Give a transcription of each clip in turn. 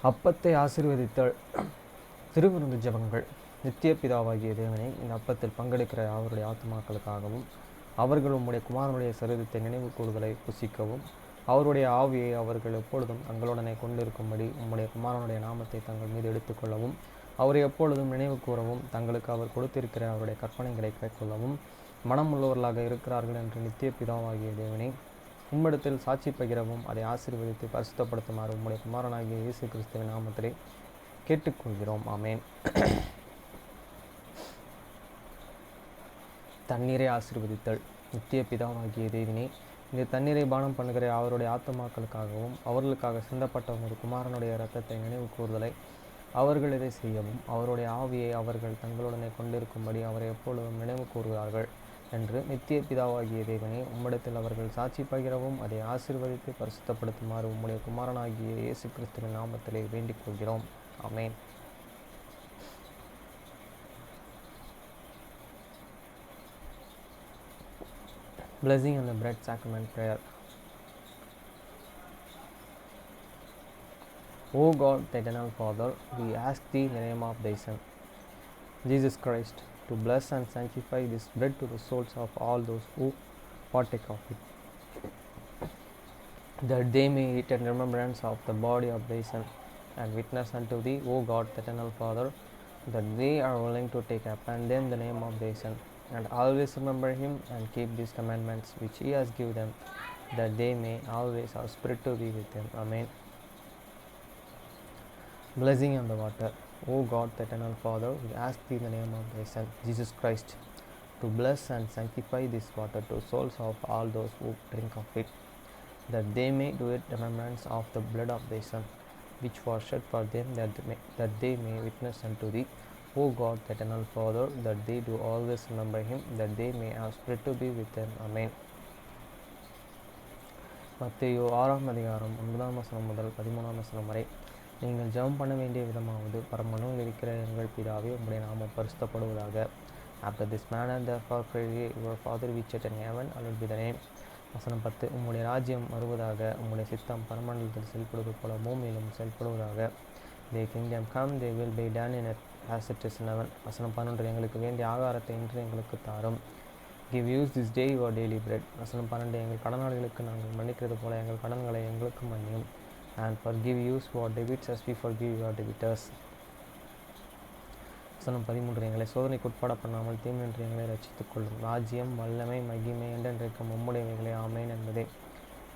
அப்பத்தை ஆசீர்வதித்தல். திருவிருந்து ஜெபங்கள். நித்திய பிதாவாகிய தேவனே, இந்த அப்பத்தில் பங்கெடுக்கிற அவருடைய ஆத்மாக்களுக்காகவும் அவர்கள் உம்முடைய குமாரனுடைய சரீரத்தை நினைவு கூறுதலை புசிக்கவும் அவருடைய ஆவியை அவர்கள் எப்பொழுதும் தங்களுடனே கொண்டிருக்கும்படி உம்முடைய குமாரனுடைய நாமத்தை தங்கள் மீது எடுத்துக்கொள்ளவும் அவரை எப்பொழுதும் நினைவு கூறவும் தங்களுக்கு அவர் கொடுத்திருக்கிற அவருடைய கற்பனைகளை கைக்கொள்ளவும் மனம் உள்ளவர்களாக இருக்கிறார்கள் என்று நித்திய பிதாவாகிய தேவனே, உம்மிடத்தில் சாட்சி பகிரவும் அதை ஆசீர்வதித்து பரிசுத்தப்படுத்துமாறு உம்முடைய குமாரனாகிய இயேசு கிறிஸ்துவின் நாமத்திலே கேட்டுக்கொள்கிறோம். ஆமேன். தண்ணீரை ஆசீர்வதித்தல். நித்திய பிதாவாகிய தேவனே, இந்த தண்ணீரை பானம் பண்ணுகிற அவருடைய ஆத்துமாக்களுக்காகவும் அவர்களுக்காக சிந்தப்பட்ட ஒரு குமாரனுடைய இரத்தத்தை நினைவு கூறுதலை அவர்கள் இதை செய்யவும் அவருடைய ஆவியை அவர்கள் தங்களுடனே கொண்டிருக்கும்படி அவரை எப்பொழுதும் நினைவு கூறுகிறார்கள் என்று நித்திய பிதாவாகிய தேவனே, உம்மிடத்தில் அவர்கள் சாட்சி பகிரவும் அதை ஆசீர்வதித்து பரிசுத்தப்படுத்துமாறு உம்முடைய குமாரனாகிய இயேசு கிறிஸ்துவின் நாமத்திலே வேண்டிக் கொள்கிறோம். ஆமேன். Blessing on the bread sacrament prayer. O God, the eternal Father, we ask thee in the name of thy Son, Jesus Christ, to bless and sanctify this bread to the souls of all those who partake of it, that they may eat in remembrance of the body of thy Son, and witness unto thee, O God, the eternal Father, that they are willing to take upon them the name of thy Son, and always remember him and keep these commandments which he has given them, that they may always have spirit to be with them. Amen. Blessing on the water. O God, the eternal Father, we ask thee in the name of thy Son, Jesus Christ, to bless and sanctify this water to souls of all those who drink of it, that they may do it remembrance of the blood of thy Son, which was shed for them, that they may witness unto thee, O God, the eternal Father, that they do always remember him, that they may have spirit to be with them. Amen. மத்தேயு 6ஆம் அதிகாரம் 9ஆம் வசனம் முதல் 13ஆம் வசனம் வரை. நீங்கள் ஜெபம் பண்ண வேண்டிய விதமாவது, பரமண்டலங்களில் இருக்கிற எங்கள் பிதாவே, உம்முடைய நாமம் பரிசுத்தப்படுவதாக. After this manner therefore pray ye, your Father which art in heaven, hallowed be thy name. வசனம் 10. உம்முடைய ராஜ்யம் வருவதாக, உம்முடைய சித்தம் பரமண்டலத்தில் செயல்படுவது போல பூமியிலும் செயல்படுவதாக. Thy kingdom come, thy will be done in earth as it is in heaven. வசனம் 11. எங்களுக்கு வேண்டிய ஆகாரத்தை இன்று எங்களுக்கு தாரும். Give us this day your daily bread. வசனம் 12. எங்கள் கடனாளிகளுக்கு நாங்கள் மன்னிக்கிறது போல எங்கள் கடன்களை எங்களுக்கு மன்னியும். And forgive us our debts as we forgive our debtors. வசனம் 13. எங்களை சோதனைக்கு உட்பட பண்ணாமல் தீமையின்றி எங்களை ரட்சித்துக் கொள்ளும். ராஜ்யம், வல்லமை, மகிமை என்றென்றைக்கும் உம்முடையவைகளே. ஆமென் என்பதே.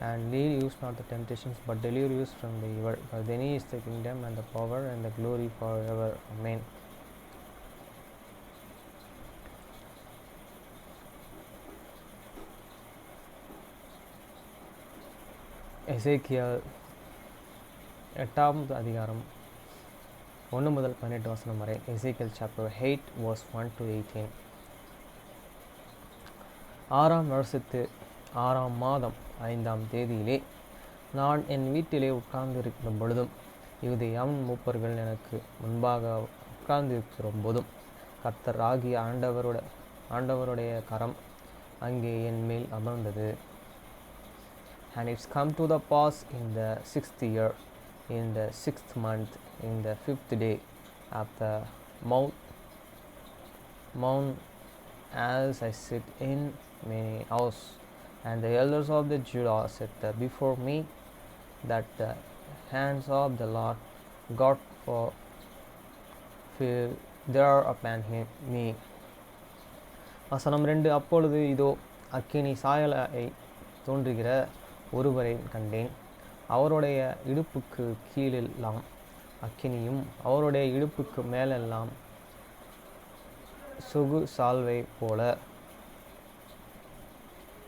And lead us not to temptations, but deliver us from the evil. For thine is the kingdom and the power and the glory forever. Amen. எசேக்கியேல் 8ஆம் அதிகாரம் 1 முதல் 18 வசனம் வரை. எசேக்கியேல் chapter 8 verse 1 to 18. 6ஆம் வருஷத்து 6ஆம் மாதம் 5ஆம் தேதியிலே நான் என் வீட்டிலே உட்கார்ந்திருக்கிற பொழுதும் யூதேயாவின் மூப்பர்கள் எனக்கு முன்பாக உட்கார்ந்திருக்கிற போதும் கர்த்தர் ஆகிய ஆண்டவருடைய கரம் அங்கே என் மேல் அமர்ந்தது. And it's come to the pass in the 6th year, in the 6th month, in the 5th day of the month, as I sit in my house, and the elders of the Judah set before me, that the hands of the Lord God for fear there upon me. வசனம் 2. அப்பொழுது இதோ அக்கினி சாயலை தோன்றுகிற ஒருவரை கண்டேன். அவருடைய இடுப்புக்கு கீழெல்லாம் அக்கினியும் அவருடைய இடுப்புக்கு மேலெல்லாம் சுகு சால்வை போல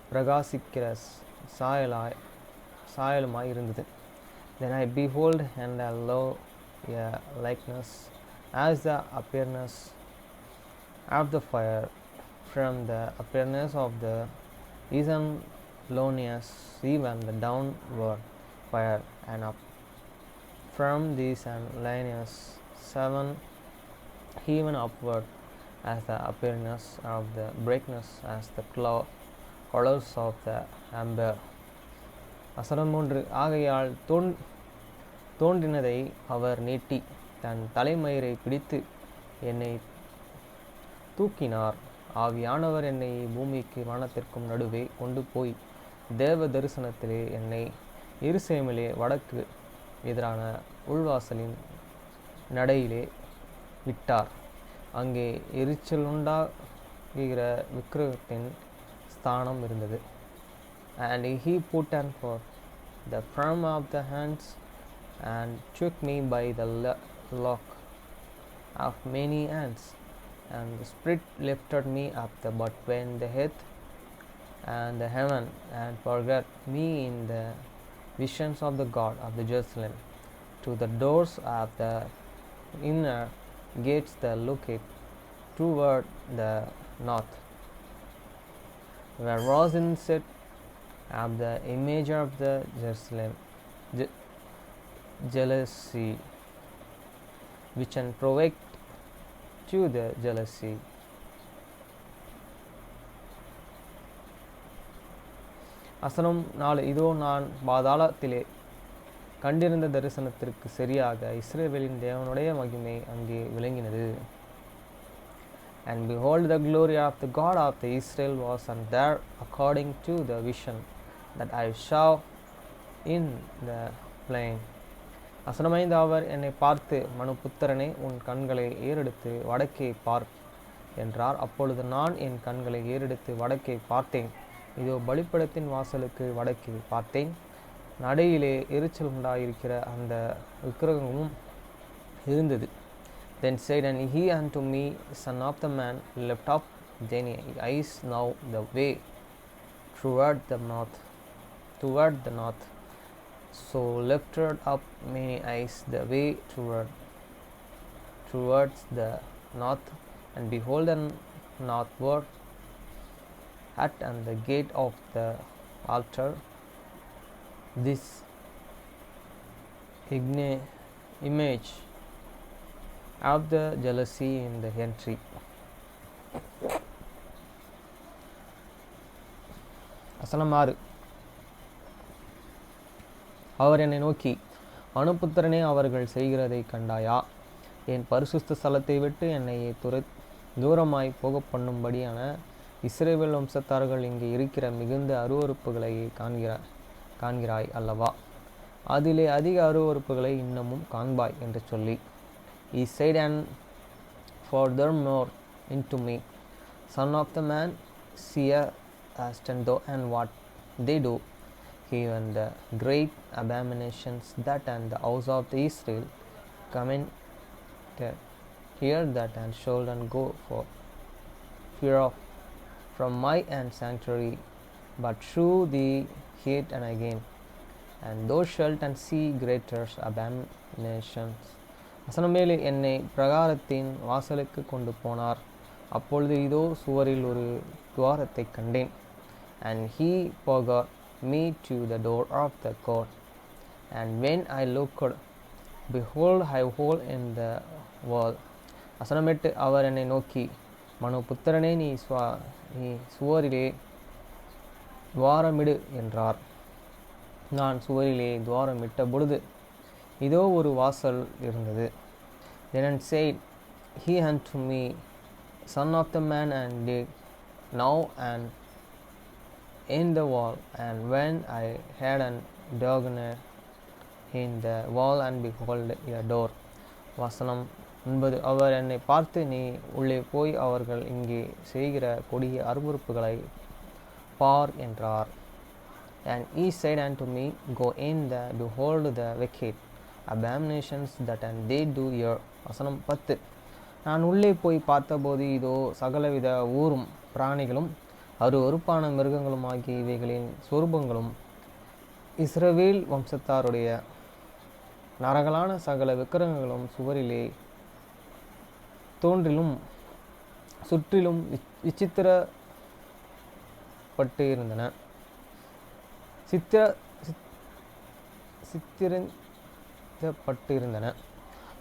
பிரகாசிக்கிற சாயலுமாய் இருந்தது. Then I behold, and lo, a likeness as the appearance of the fire, from the appearance of the Isonlonius, even the downward fire, and up from these Isonlonius 7 even upward, as the appearance of the brightness as the colors of the amber. வசனம் 3. ஆகையால் தோன்றினதை அவர் நீட்டி தன் தலைமயிரை பிடித்து என்னை தூக்கினார். ஆவியானவர் என்னை பூமிக்கு வானத்திற்கும் நடுவே கொண்டு போய் தேவ தரிசனத்திலே என்னை எருசலேமிலே வடக்கு எதிரான உள்வாசலின் நடையிலே விட்டார். அங்கே எரிச்சலுண்டாகிற விக்கிரகத்தின் ஸ்தானம் இருந்தது. And he put on for the palm of the hands and took me by the lock of many hands, and the Spirit lifted me up the but when the earth and the heaven and forgot me in the visions of the God of the Jerusalem to the doors of the inner gates that looked toward the north, where was in set of the image of the Jerusalem jealousy, which and provoked to the jealousy. வசனம் 4. இதோ நான் பாதாளத்திலே கண்டிருந்த தரிசனத்திற்கு சரியாக இஸ்ரவேலின் தேவனுடைய மகிமை அங்கே விளங்கினது. And behold, the glory of the God of the Israel was and there according to the vision that I saw in the plain. வசனம் 5. அவர் என்னை பார்த்து, மனுபுத்திரனே, உன் கண்களை ஏறெடுத்து வடக்கே பார் என்றார். அப்பொழுது நான் என் கண்களை ஏறெடுத்து வடக்கே பார்த்தேன். இதோ பலிபீடத்தின் வாசலுக்கு வடக்கே பார்த்தேன். நடையிலே எரிச்சல் உண்டாயிருக்கிற அந்த விக்கிரகமும் இருந்தது. Then said and he unto me, Son of the man, lift up thine eyes now the way toward the north. So lifted up many eyes the way towards the north, and behold, the northward at and the gate of the altar, this image of the jealousy in the entry. வசனம் 6. அவர் என்னை நோக்கி, மனுபுத்திரனே, அவர்கள் செய்கிறதை கண்டாயா? என் பரிசுத்த ஸ்தலத்தை விட்டு என்னை தூரமாய் போக பண்ணும்படியான இஸ்ரவேல் வம்சத்தார்கள் இங்கே இருக்கிற மிகுந்த அருவருப்புகளை காண்கிறாய் அல்லவா? அதிலே அதிக அருவருப்புகளை இன்னமும் காண்பாய் என்று சொல்லி, He said and furthermore unto me, Son of the man, seest thou and what they do, even the great abominations that and the house of the Israel commented, hear that and shall and go for fear of from my and sanctuary, but shew thee yet and again, and thou shalt and see greater abominations. வசனம் 7. என்னை பிரகாரத்தின் வாசலுக்கு கொண்டு போனார். அப்பொழுது இதோ சுவரில் ஒரு துவாரத்தை கண்டேன். And he forgot me to the door of the court. And when I looked, behold, I hole in the wall. வசனம் 8. அவர் என்னை நோக்கி, மனுபுத்திரனே, நீ சுவரிலே துவாரமிடு என்றார். நான் சுவரிலே துவாரமிட்ட பொழுது இதோ ஒரு வாசல் இருந்தது. Then said he unto me, Son of the man, and dig now and in the wall. And when I had dug in the wall, and behold a door. வசனம் 9. அவர் என்னை பார்த்து, நீ உள்ளே போய் அவர்கள் இங்கே செய்கிற கொடிய அருவருப்புகளை பார் என்றார். And he said unto me, Go in the behold the wicked abominations that and they do here. வசனம் 10. நான் உள்ளே போய் பார்த்தபோது இதோ சகலவித ஊரும் பிராணிகளும் அருவருப்பான மிருகங்களும் ஆகிய இவைகளின் சொரூபங்களும் இஸ்ரவேல் வம்சத்தாருடைய நரகலான சகல விக்கிரகங்களும் சுவரிலே தோன்றிலும் சுற்றிலும் விசித்திரப்பட்டு இருந்தன.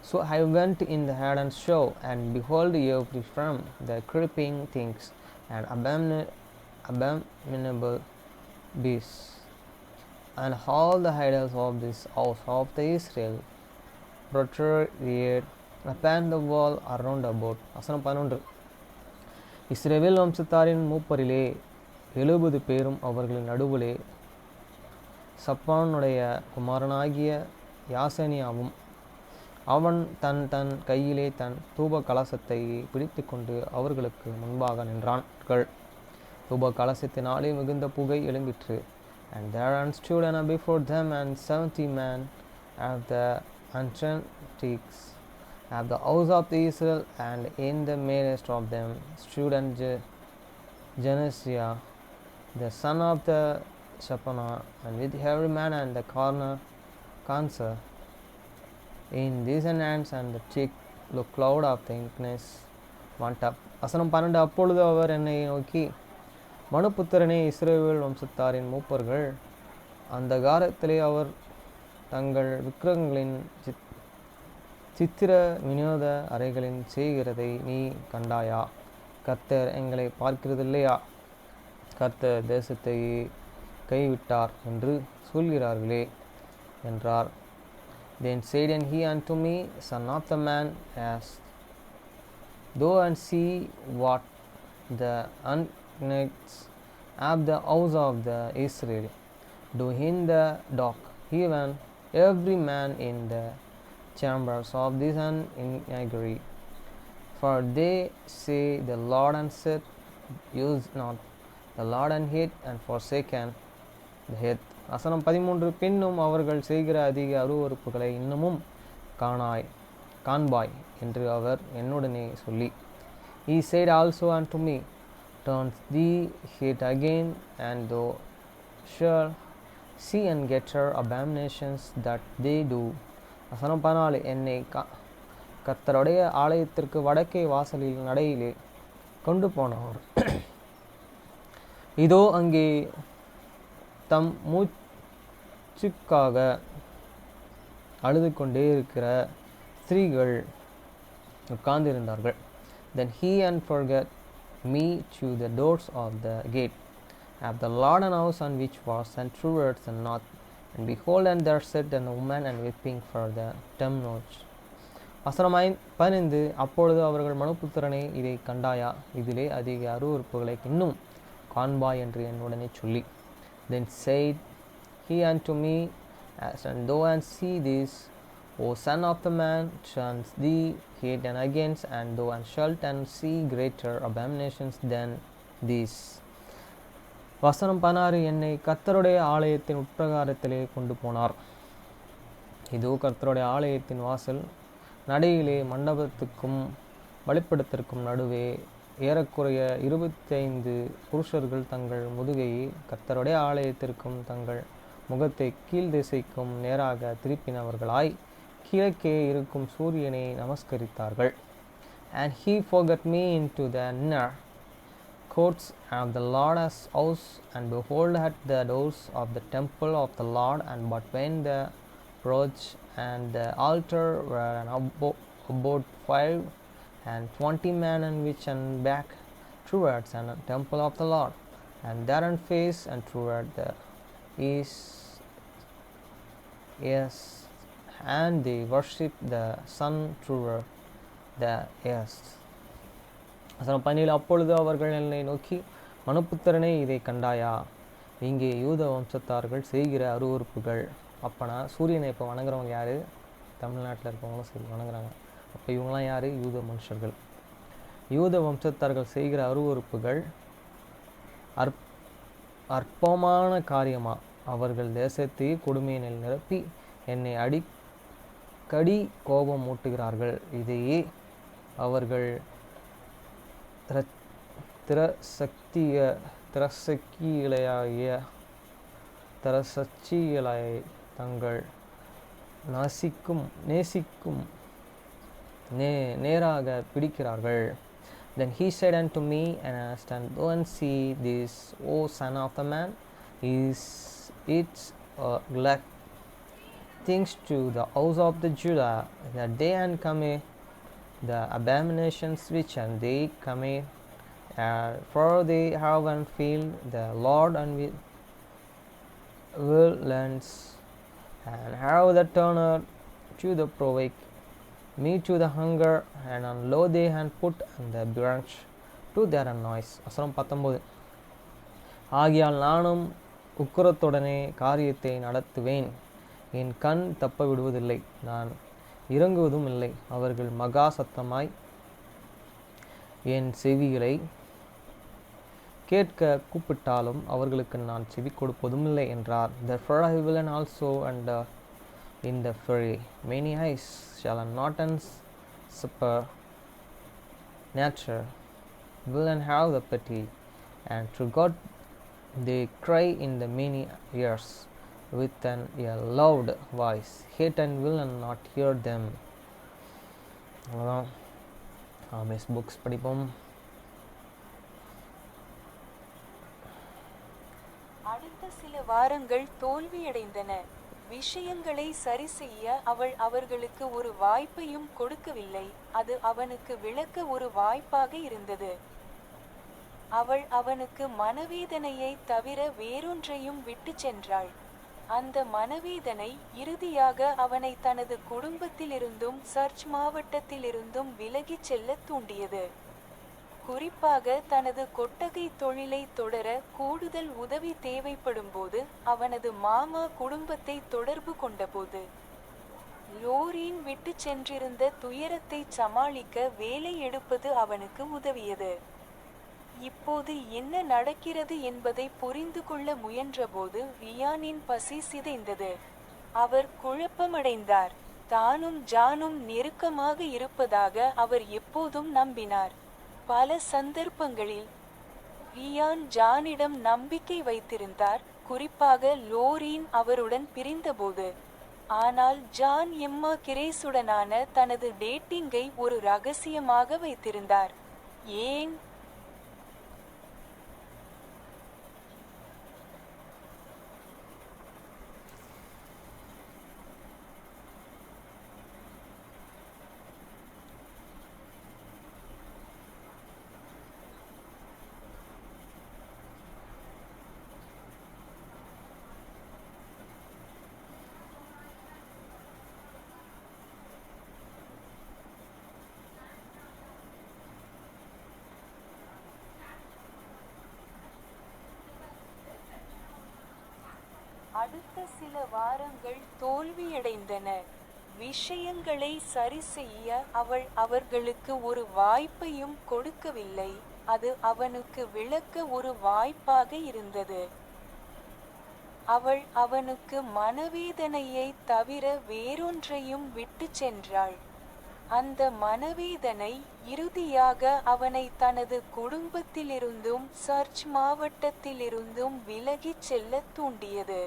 So I went in the head and show, and behold, every from the creeping things and abominable beasts and all the idols of this house of the Israel protrude upon the wall around about. வசனம் 11. இஸ்ரவேல் வம்சத்தாரின் மூப்பரிலே 70 பேரும் அவர்களின் நடுவிலே சப்பானுடைய குமாரனாகிய யாசனியாவும் அவன் தன் கையிலே தன் தூப கலசத்தை பிடித்து கொண்டு அவர்களுக்கு முன்பாக நின்றார்கள். தூப கலசத்தினாலே மிகுந்த புகை எழும்பிற்று. And there stood before them and 70 men of the Antiques of the house of Israel, and in the midst of them stood Genesiah the son of the Shaphanah, and with every man and the cancer in these hands, and the thick cloud of thickness went up. வசனம் 12. அப்பொழுது அவர் என்னை நோக்கி, மனுபுத்திரனே, இஸ்ரவேல் வம்சத்தாரின் மூப்பர்கள் அந்த காலத்திலே அவர் தங்கள் விக்கிரகங்களின் சித்திர வினோத அறைகளின் செய்கிறதை நீ கண்டாயா? கர்த்தர் எங்களை பார்க்கிறதில்லையா? கர்த்தர் தேசத்தை கைவிட்டார் என்று சொல்கிறார்களே என்றார். Then said he unto me, Son of the man, ask thou and see what the Antiques of the house of the Israel do in the dark, even every man in the chambers of this iniquity. For they say, the Lord answered, use not the Lord, and hate and forsaken the heath. வசனம் 13. பின்னும் அவர்கள் செய்கிற அதிக அருவருப்புகளை இன்னமும் காண்பாய் என்று அவர் என்னுடனே சொல்லி, He said also unto me, turn thee hate again, and thou shalt see and greater abominations that they do. வசனம் 14. என்னை கர்த்தருடைய ஆலயத்திற்கு வடக்கே வாசலில் நடையிலே கொண்டு போனவர் இதோ அங்கே தம் மூச்சுக்காக அழுது கொண்டே இருக்கிற ஸ்திரீகள் உட்கார்ந்திருந்தார்கள். Then he unforgot me to the doors of the gate of the Lord, and house on which was and towards the north, and behold, and there sat a woman and weeping for the temnoch. வசனம் 15. அப்பொழுது அவர்கள், மனுபுத்திரனே, இதை கண்டாயா? இதிலே அதிக அருவருப்புகளை இன்னும் காண்பாய் என்று என்னுடனே சொல்லி, Then said he unto me, and thou and see this, O son of the man, turns thee hate and against, and thou and shalt and see greater abominations than these. வசனம் 16. என்னை கர்த்தருடைய ஆலயத்தின் உட்பிரகாரத்திலே கொண்டு போனார். இதோ கர்த்தருடைய ஆலயத்தின் வாசல் நடையிலே மண்டபத்துக்கும் பலிபீடத்திற்கும் நடுவே ஏறக்குறைய 25 புருஷர்கள் தங்கள் முதுகையை கர்த்தருடைய ஆலயத்திற்கும் தங்கள் முகத்தை கீழ் திசைக்கும் நேராக திருப்பினவர்களாய் கிழக்கே இருக்கும் சூரியனை நமஸ்கரித்தார்கள். And he forgot me into the inner courts of the Lord's house, and behold, at the doors of the temple of the Lord, and but when the porch and the altar were about 25 men, and which and back towards the temple of the Lord, and there and face and toward the east, yes, and they worship the sun toward the east. வசனம் 17. அப்பொழுது அவர்கள் என்னை நோக்கி, மனுபுத்திரனே, இதை கண்டாயா? இங்கே யூத வம்சத்தார்கள் செய்கிற அருவருப்புகள். அப்போனா சூரியனை இப்போ வணங்குறவங்க யார்? தமிழ்நாட்டில் இருக்கவங்களும் சரி வணங்குறாங்க. அப்போ இவங்களாம் யார்? யூத மனுஷர்கள். யூத வம்சத்தார்கள் செய்கிற அருவருப்புகள் அற்பமான காரியமா? அவர்கள் தேசத்தை கொடுமையினில் நிரப்பி என்னை அடிக்கடி கோபம் மூட்டுகிறார்கள். இதையே அவர்கள் திரசக்திகளாய் தங்கள் நேசிக்கும் நேராக பிடிக்கிறார்கள். Then he said unto me, and asked, and go and see this, O son of the man, is it like things to the house of the Judah, that they and commit the abominations which and they commit, for they have and feel the Lord, and violence, and have the turner to the provoke me to the hunger, and unload they and put and the branch to their noise. வசனம் 19. ஆகியால் நானும் உக்கிரத்துடனே காரியத்தை நடத்துவேன், என் கண் தப்ப விடுவதில்லை, நான் இறங்குவதும் இல்லை. அவர்கள் மகா சத்தமாய் என் செவிகளை கேட்க கூப்பிட்டாலும் அவர்களுக்கு நான் செவி கொடுப்பதும் இல்லை என்றார். Therefore I will also and in the fury many eyes shall not supper nature will and have the pity, and to God they cry in the many ears with a loud voice, hate and will and not hear them. அவ்வளோதான். Miss books படிப்போம். அடுத்த சில வாரங்கள் தோல்வியடைந்தன. விஷயங்களை சரி செய்ய அவள் அவர்களுக்கு ஒரு வாய்ப்பையும் கொடுக்கவில்லை, அது அவனுக்கு விளக்க ஒரு வாய்ப்பாக இருந்தது. அவள் அவனுக்கு மனவேதனையை தவிர வேறொன்றையும் விட்டு சென்றாள். அந்த மனவேதனை இறுதியாக அவனை தனது குடும்பத்திலிருந்தும் சர்ச் மாவட்டத்திலிருந்தும் விலகிச் செல்ல தூண்டியது. குறிப்பாக தனது கொட்டகை தொழிலை தொடர கூடுதல் உதவி தேவைப்படும்போது அவனது மாமா குடும்பத்தை தொடர்பு கொண்டபோது லோரீன் விட்டு சென்றிருந்த துயரத்தை சமாளிக்க வேலை எடுப்பது அவனுக்கு உதவியது. இப்போது என்ன நடக்கிறது என்பதை புரிந்து கொள்ள முயன்றபோது ரியானின் பசி சிதைந்தது. அவர் குழப்பமடைந்தார். தானும் ஜானும் நெருக்கமாக இருப்பதாக அவர் எப்போதும் நம்பினார். பல சந்தர்ப்பங்களில் ரியான் ஜானிடம் நம்பிக்கை வைத்திருந்தார், குறிப்பாக லோரீன் அவருடன் பிரிந்தபோது. ஆனால் ஜான் எம்மா கிரேசுடனான தனது டேட்டிங்கை ஒரு ரகசியமாக வைத்திருந்தார். ஏன்? அடுத்த சில வாரங்கள் தோல்வியடைந்தன. விஷயங்களை சரி செய்ய அவள் அவர்களுக்கு ஒரு வாய்ப்பையும் கொடுக்கவில்லை, அது அவனுக்கு விளக்க ஒரு வாய்ப்பாக இருந்தது. அவள் அவனுக்கு மனவேதனையை தவிர வேறொன்றையும் விட்டு சென்றாள். அந்த மனவேதனை இறுதியாக அவனை தனது குடும்பத்திலிருந்தும் சர்ச் மாவட்டத்திலிருந்தும் விலகிச் செல்ல தூண்டியது.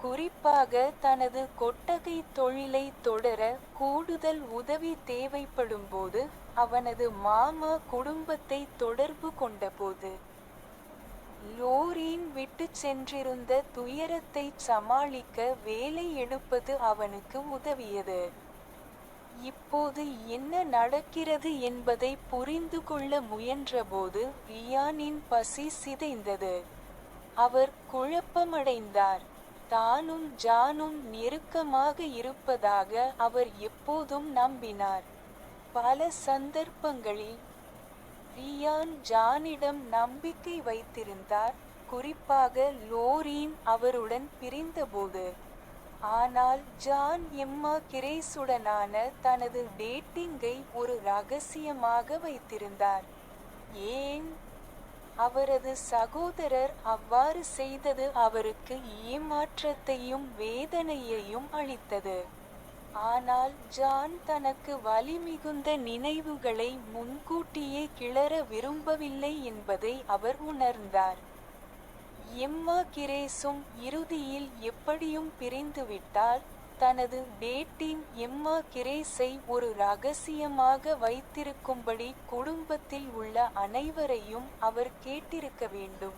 குறிப்பாக தனது கொட்டகை தொழிலை தொடர கூடுதல் உதவி தேவைப்படும்போது அவனது மாமா குடும்பத்தை தொடர்பு கொண்டபோது லோரீன் விட்டு சென்றிருந்த துயரத்தை சமாளிக்க வேலை எடுப்பது அவனுக்கு உதவியது. இப்போது என்ன நடக்கிறது என்பதை புரிந்து கொள்ள முயன்றபோது ரியானின் பசி சிதைந்தது. அவர் குழப்பமடைந்தார். தானும் ஜானும் நெருக்கமாக இருப்பதாக அவர் எப்போதும் நம்பினார். பல சந்தர்ப்பங்களில் ரியான் ஜானிடம் நம்பிக்கை வைத்திருந்தார், குறிப்பாக லோரீன் அவருடன் பிரிந்தபோது. ஆனால் ஜான் எம்மா கிரேசுடனான தனது டேட்டிங்கை ஒரு ரகசியமாக வைத்திருந்தார். ஏன்? அவரது சகோதரர் அவ்வாறு செய்தது அவருக்கு ஏமாற்றத்தையும் வேதனையையும் அளித்தது. ஆனால் ஜான் தனக்கு வலிமிகுந்த நினைவுகளை முன்கூட்டியே கிளற விரும்பவில்லை என்பதை அவர் உணர்ந்தார். எம்மா கிரேசும் இறுதியில் எப்படியும் பிரிந்துவிட்டால் தனது டேட்டிங் எம்மா கிரேஸை ஒரு ரகசியமாக வைத்திருக்கும்படி குடும்பத்தில் உள்ள அனைவரையும் அவர் கேட்டிருக்க வேண்டும்.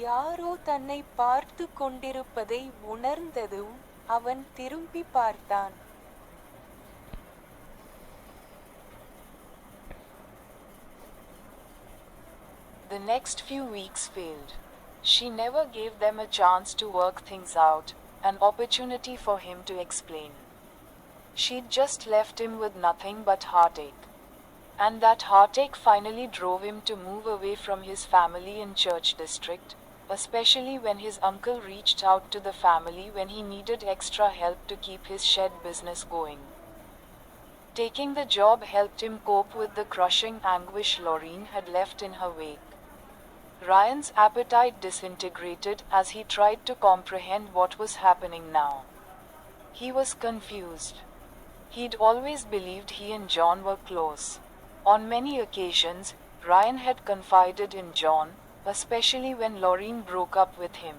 யாரோ தன்னை பார்த்து கொண்டிருப்பதை உணர்ந்ததும் அவன் திரும்பி பார்த்தான். The next few weeks failed. She never gave them a chance to work things out, an opportunity for him to explain. She'd just left him with nothing but heartache. And that heartache finally drove him to move away from his family in Church District, especially when his uncle reached out to the family when he needed extra help to keep his shed business going. Taking the job helped him cope with the crushing anguish Lorraine had left in her wake. Ryan's appetite disintegrated as he tried to comprehend what was happening now. He was confused. He'd always believed he and John were close. On many occasions, Ryan had confided in John, especially when Lorraine broke up with him.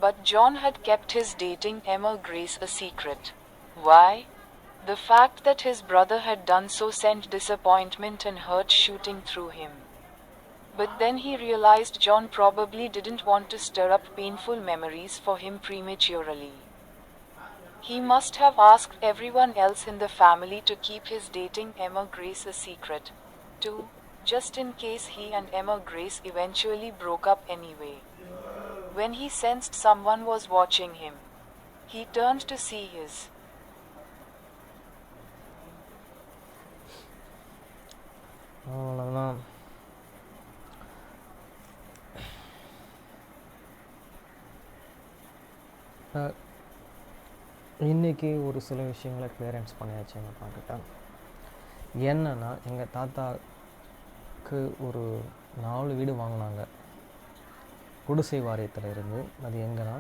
But John had kept his dating Emma Grace a secret. Why? The fact that his brother had done so sent disappointment and hurt shooting through him. But then he realized John probably didn't want to stir up painful memories for him prematurely. He must have asked everyone else in the family to keep his dating Emma Grace a secret, too, just in case he and Emma Grace eventually broke up anyway. When he sensed someone was watching him, he turned to see his அவ்வளோதான். இன்றைக்கி ஒரு சில விஷயங்களை clearance பண்ணியாச்சு எங்கள் அப்பாக்கிட்ட. என்னென்னா, எங்கள் தாத்தாவுக்கு ஒரு 4 வீடு வாங்கினாங்க குடிசை வாரியத்தில் இருந்து. அது எங்கன்னா,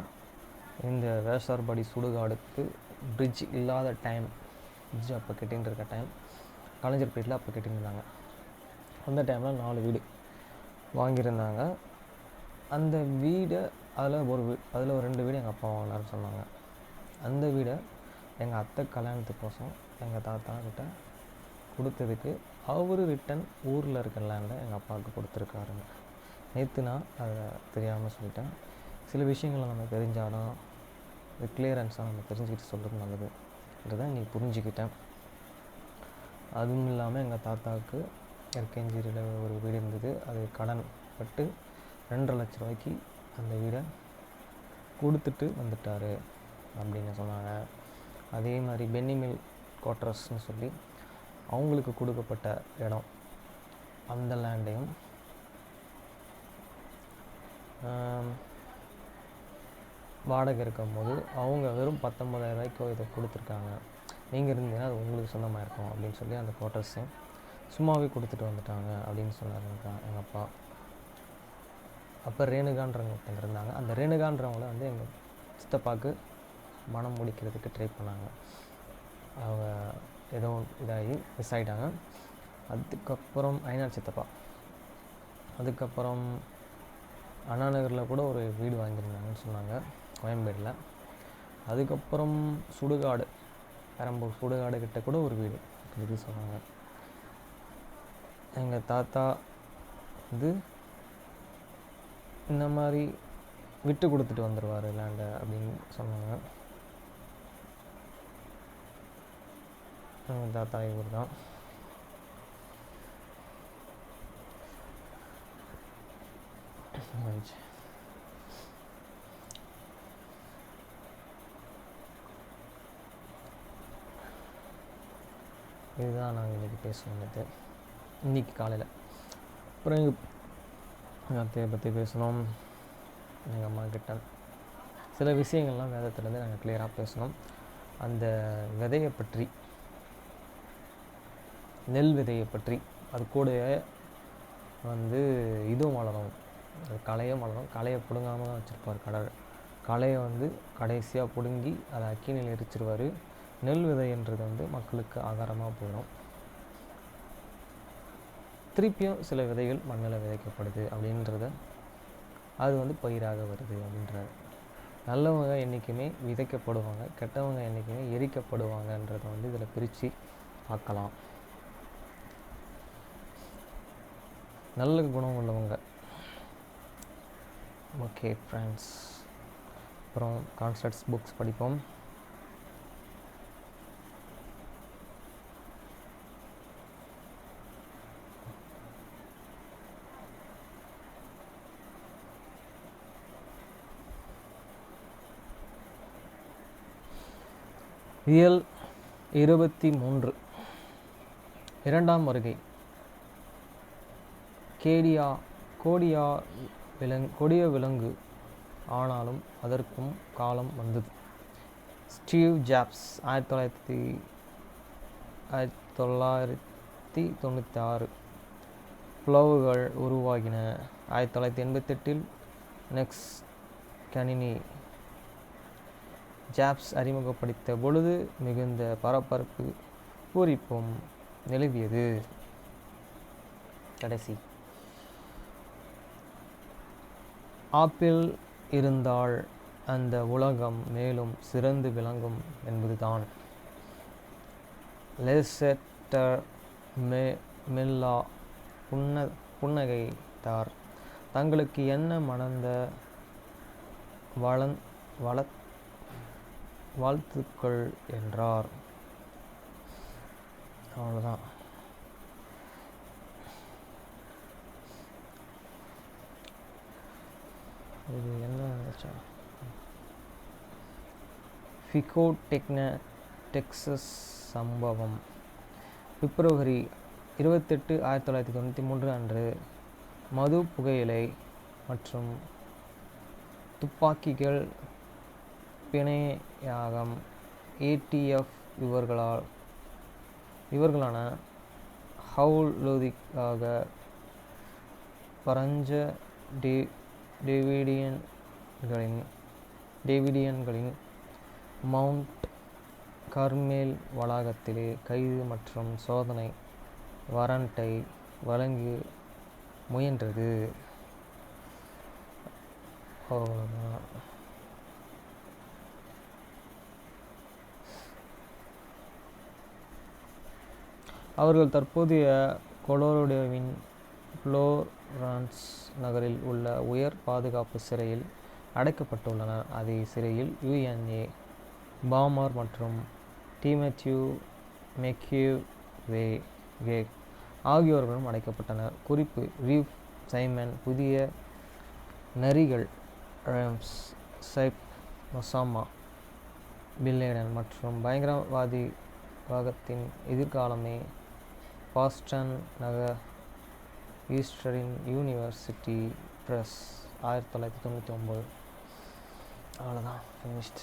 இந்த வேசார்பாடி சுடுகாடுக்கு பிரிட்ஜ் இல்லாத டைம், பிரிட்ஜ் அப்போ கட்டின்னு இருக்க டைம், கலைஞர்பேட்டில் அப்போ கட்டின்னு இருந்தாங்க. அந்த டைமில் 4 வீடு வாங்கியிருந்தாங்க. அந்த வீடை அதில் ஒரு 2 வீடு எங்கள் அப்பா வாங்கினார்னு சொன்னாங்க. அந்த வீடை எங்கள் அத்தை கல்யாணத்துக்கோசம் எங்கள் தாத்தா கிட்ட கொடுத்ததுக்கு அவர் ரிட்டன் ஊரில் இருக்க லேண்டை எங்கள் அப்பாவுக்கு கொடுத்துருக்காருங்க. நேற்று நான் அதை தெரியாமல் சொல்லிட்டேன். சில விஷயங்களை நம்ம தெரிஞ்சாலும் அது கிளியரன்ஸாக நம்ம தெரிஞ்சுக்கிட்டு சொல்கிறது நல்லதுன்றதை நீ புரிஞ்சுக்கிட்டேன். அதுவும் இல்லாமல் எங்கள் தாத்தாவுக்கு எர்கேஞ்சேரியில் ஒரு வீடு இருந்தது. அது கடன் பட்டு 2.5 லட்ச ரூபாய்க்கு அந்த வீடை கொடுத்துட்டு வந்துட்டார் அப்படின்னு சொன்னாங்க. அதே மாதிரி பென்னிமில் குவார்ட்டர்ஸ்னு சொல்லி அவங்களுக்கு கொடுக்கப்பட்ட இடம், அந்த லேண்டையும் வாடகை இருக்கும்போது அவங்க வெறும் 19,000 ரூபாய்க்கு இதை கொடுத்துருக்காங்க. நீங்கள் இருந்தீங்கன்னா அது உங்களுக்கு சொந்தமாக இருக்கும் அப்படின்னு சொல்லி அந்த குவார்ட்டர்ஸையும் சும்மாவே கொடுத்துட்டு வந்துட்டாங்க அப்படின்னு சொன்னார் எங்கள் அப்பா. அப்போ ரேணுகான்றவங்க ஒருத்தங்க இருந்தாங்க. அந்த ரேணுகான்றவங்கள வந்து எங்கள் சித்தப்பாவுக்கு மனம் முடிக்கிறதுக்கு ட்ரை பண்ணாங்க. அவங்க ஏதோ இதாகி மிஸ் ஆகிட்டாங்க. அதுக்கப்புறம் ஐநாடு சித்தப்பா, அதுக்கப்புறம் அண்ணா நகரில் கூட ஒரு வீடு வாங்கியிருந்தாங்கன்னு சொன்னாங்க, கோயம்பேடில். அதுக்கப்புறம் சுடுகாடு, பெரம்பூர் சுடுகாடு கிட்ட கூட ஒரு வீடு இது சொன்னாங்க. எங்கள் தாத்தா வந்து இந்த மாதிரி விட்டு கொடுத்துட்டு வந்துடுவார் லேண்டை அப்படின்னு சொன்னாங்க. எங்கள் தாத்தா இவர் தான். இதுதான் நாங்கள் இன்றைக்கி பேசணுன்றது இன்றைக்கி காலையில். அப்புறம் எங்கள் அத்தையை பற்றி பேசணும். எங்கள் அம்மா கிட்ட சில விஷயங்கள்லாம் வேதத்துலேருந்து நாங்கள் கிளியராக பேசணும். அந்த விதையை பற்றி, நெல் விதையை பற்றி, அது கூட வந்து இதுவும் வளரும், அது களையும் வளரும். களையை பிடுங்காமல் தான் வச்சுருப்பார் கடவுள். களையை வந்து கடைசியாக பிடுங்கி அதை அக்கினியில் எரிச்சிருவார். நெல் விதைன்றது வந்து மக்களுக்கு ஆகாரமாக போயிடும். திருப்பியும் சில விதைகள் மண்ணில் விதைக்கப்படுது அப்படின்றத, அது வந்து பயிராக வருது அப்படின்றாரு. நல்லவங்க என்றைக்குமே விதைக்கப்படுவாங்க, கெட்டவங்க என்றைக்குமே எரிக்கப்படுவாங்கன்றதை வந்து இதில் பிரித்து பார்க்கலாம். நல்ல குணம் உள்ளவங்க. ஓகே ஃப்ரெண்ட்ஸ், அப்புறம் கான்செப்ட்ஸ் புக்ஸ் படிப்போம். இயல் 23 இரண்டாம் வருகை. கொடிய விலங்கு, ஆனாலும் அதற்கும் காலம் வந்தது. Steve jobs 1996. புலவுகள் உருவாகின. 1988 நெக்ஸ்ட் கணினி ஜாப்ஸ் அறிமுகப்படுத்த பொழுது மிகுந்த பரபரப்பு பூரிப்பும் நிலவியது. கடைசி ஆப்பிள் இருந்தால் அந்த உலகம் மேலும் சிறந்து விளங்கும் என்பதுதான். லெசெட்டர் மெல்லா புன்னகைத்தார். தங்களுக்கு என்ன மணந்த வாழ்த்துக்கள் என்றார். அவ்வளோதான். இது என்ன ஃபிகோ டெக்சஸ் சம்பவம். பிப்ரவரி 28, 1993 அன்று மது, புகையிலை மற்றும் துப்பாக்கிகள் பிணையாகம் ஏடிஎஃப் இவர்களான ஹவுலோதிக்காக பரஞ்ச டேவிடியன்களின் மவுண்ட் கர்மேல் வளாகத்திலே கைது மற்றும் சோதனை வாரண்டை வழங்க முயன்றது. அவர்கள் தற்போதைய கொலோராடோவின் புளோரன்ஸ் நகரில் உள்ள உயர் பாதுகாப்பு சிறையில் அடைக்கப்பட்டுள்ளனர். அதே சிறையில் யுஎன்ஏ பாமர் மற்றும் டிமெத்யூ மெக்யூவே ஆகியோர்களும் அடைக்கப்பட்டனர். குறிப்பு: ரீஃப் சைமன் புதிய நரிகள் சைப் ஒசாமா பின்-லேடன் மற்றும் பயங்கரவாதத்தின் எதிர்காலமே பாஸ்டன் நகர் ஈஸ்டர்ன் யூனிவர்சிட்டி பிரஸ் 1999. அவ்வளோதான், ஃபினிஷ்ட்.